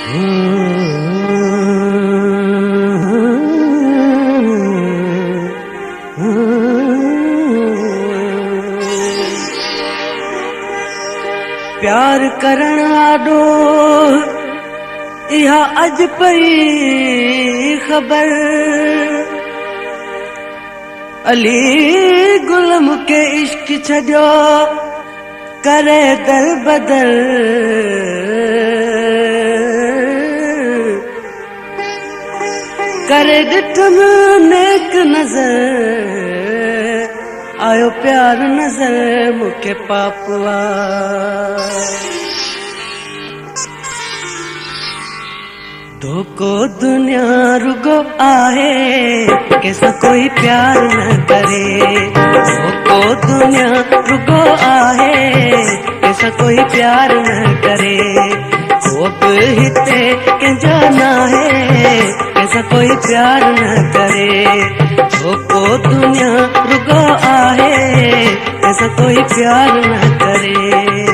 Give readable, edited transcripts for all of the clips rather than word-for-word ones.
प्यार करण आडो इहा अज पई खबर अली गुल मुके इश्क छॾियो करे दर बदल करे ॾिठम नेक नज़र आयो प्यार नज़र मुके पापवा धोको दुनिया रुगो आहे कैसा कोई प्यार न करे धोको दुनिया रुगो आहे कैसा कोई प्यार न करे वो भी हिते कंहिंजो न आहे कैसा कोई प्यार न करे धोको दुनिया रुगो आहे कैसा कोई प्यार न करे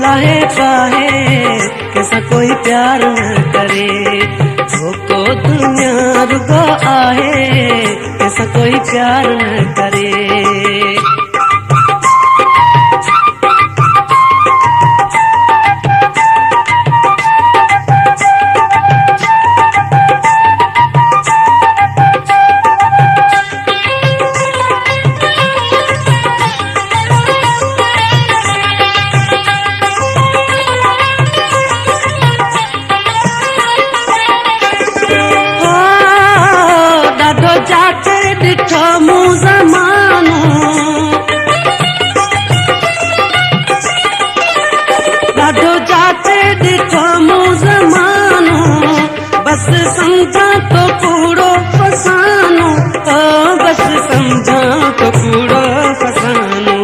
लाहे पाहे कैसा कोई प्यार न करे धोको दुनिया रुगो आहे कैसा कोई प्यार न करे बस समझा तो कूड़ो फसानो बस समझा तो कूड़ो फसानो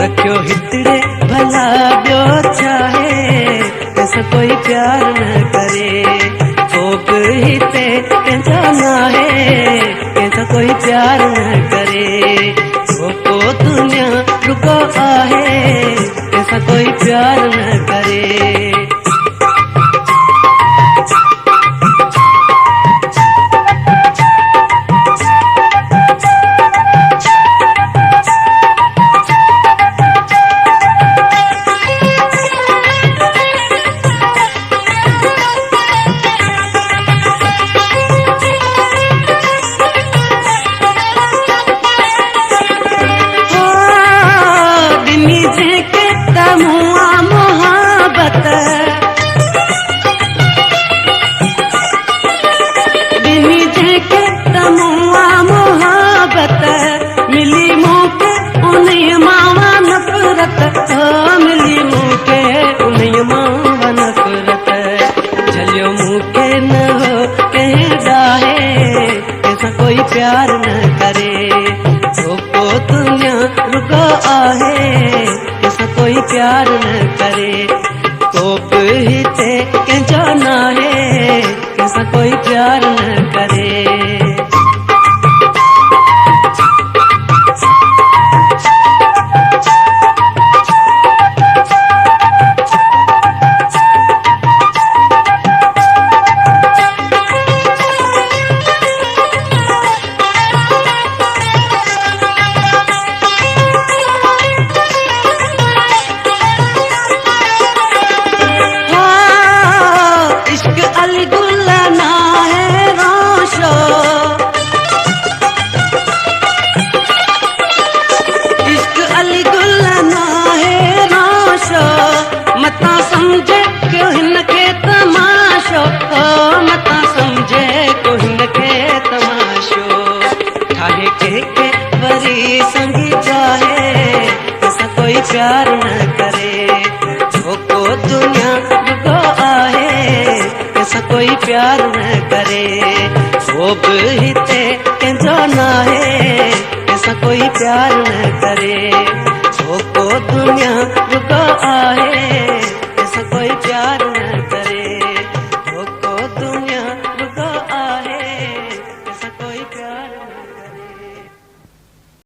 रखियो हितड़े भला ॿियो चाहे कैसा कोई प्यार न करे तो बि हिते कंहिंजो न आहे कैसा कोई प्यार न करे धोको दुनिया रुगो आहे कैसा कोई प्यार न करे प्यार न करे धोको दुनिया रुगो आहे कैसा कोई प्यार न करे तो बि हिते कंहिंजो न आहे कैसा कोई प्यार न करे प्यार न करे। धोखो दुनिया रुगो आहे, कंहिंसां कोई प्यार न करे। वो बि हिते कंहिंजो नाहे, कंहिंसां कोई प्यार न करे। धोखो दुनिया रुगो आहे, कंहिंसां कोई प्यार न करे। धोखो दुनिया रुगो आहे, कंहिंसां कोई प्यार